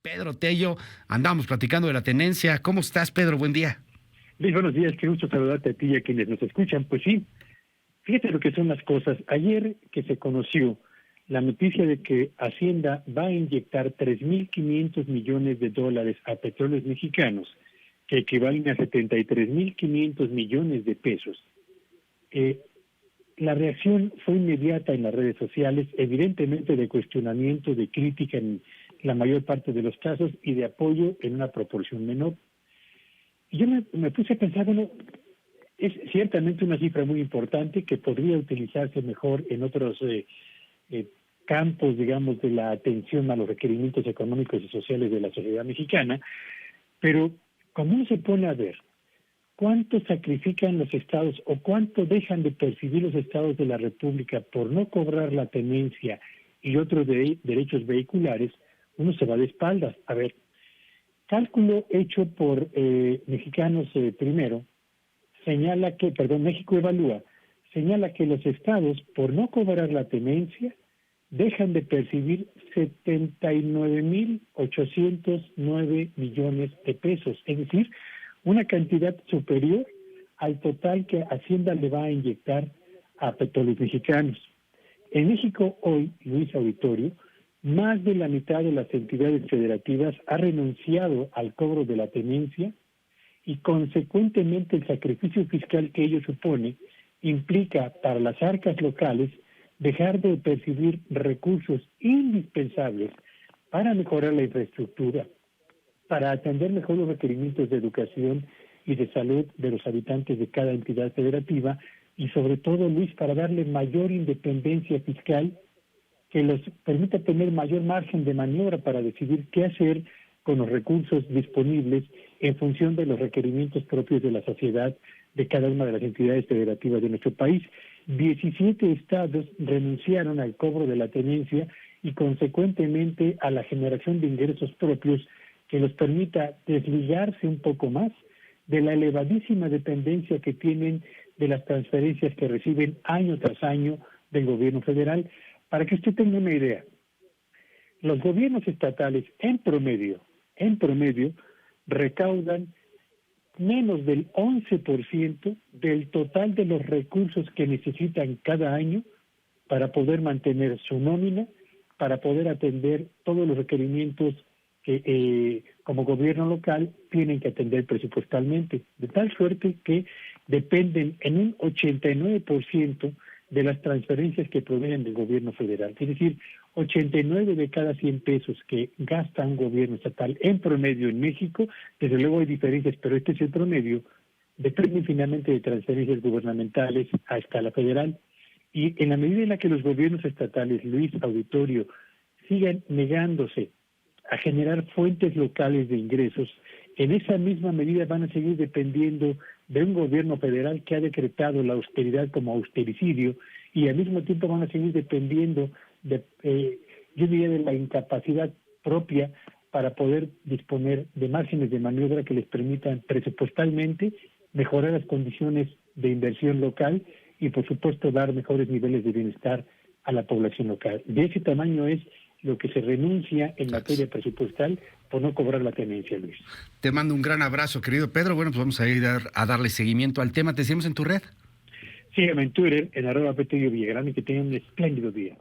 Pedro Tello. Andamos platicando de la tenencia. ¿Cómo estás, Pedro? Buen día. Luis, buenos días, qué gusto saludarte a ti y a quienes nos escuchan. Pues sí, fíjate lo que son las cosas. Ayer que se conoció la noticia de que Hacienda va a inyectar 3.500 millones de dólares a petróleos mexicanos, que equivalen a 73.500 millones de pesos. La reacción fue inmediata en las redes sociales, evidentemente de cuestionamiento, de crítica en la mayor parte de los casos y de apoyo en una proporción menor. Y yo me puse a pensar, bueno, es ciertamente una cifra muy importante que podría utilizarse mejor en otros campos, digamos, de la atención a los requerimientos económicos y sociales de la sociedad mexicana, pero cuando uno se pone a ver cuánto sacrifican los estados o cuánto dejan de percibir los estados de la República por no cobrar la tenencia y otros derechos vehiculares, uno se va de espaldas. A ver, cálculo hecho por Mexicanos Primero señala que, México Evalúa, señala que los estados, por no cobrar la tenencia, dejan de percibir 79.809 millones de pesos, es decir, una cantidad superior al total que Hacienda le va a inyectar a petróleos mexicanos. En México hoy, Luis Auditorio, más de la mitad de las entidades federativas ha renunciado al cobro de la tenencia y consecuentemente el sacrificio fiscal que ello supone implica para las arcas locales dejar de percibir recursos indispensables para mejorar la infraestructura, para atender mejor los requerimientos de educación y de salud de los habitantes de cada entidad federativa y sobre todo, Luis, para darle mayor independencia fiscal que los permita tener mayor margen de maniobra para decidir qué hacer con los recursos disponibles en función de los requerimientos propios de la sociedad de cada una de las entidades federativas de nuestro país. 17 estados renunciaron al cobro de la tenencia y consecuentemente a la generación de ingresos propios que los permita desligarse un poco más de la elevadísima dependencia que tienen de las transferencias que reciben año tras año del gobierno federal. Para que usted tenga una idea, los gobiernos estatales en promedio, recaudan menos del 11% del total de los recursos que necesitan cada año para poder mantener su nómina, para poder atender todos los requerimientos que como gobierno local tienen que atender presupuestalmente, de tal suerte que dependen en un 89% de las transferencias que provienen del gobierno federal. Es decir, 89 de cada 100 pesos que gasta un gobierno estatal en promedio en México, desde luego hay diferencias, pero este es el promedio, dependen finalmente de transferencias gubernamentales a escala federal. Y en la medida en la que los gobiernos estatales, Luis Auditorio, sigan negándose a generar fuentes locales de ingresos, en esa misma medida van a seguir dependiendo de un gobierno federal que ha decretado la austeridad como austericidio y al mismo tiempo van a seguir dependiendo de, yo diría, de la incapacidad propia para poder disponer de márgenes de maniobra que les permitan presupuestalmente mejorar las condiciones de inversión local y por supuesto dar mejores niveles de bienestar a la población local. De ese tamaño es lo que se renuncia en materia presupuestal por no cobrar la tenencia, Luis. Te mando un gran abrazo, querido Pedro. Bueno, pues vamos a ir a darle seguimiento al tema. ¿Te seguimos en tu red? Sígueme en Twitter, en @Petello Villagrán, y que tengan un espléndido día.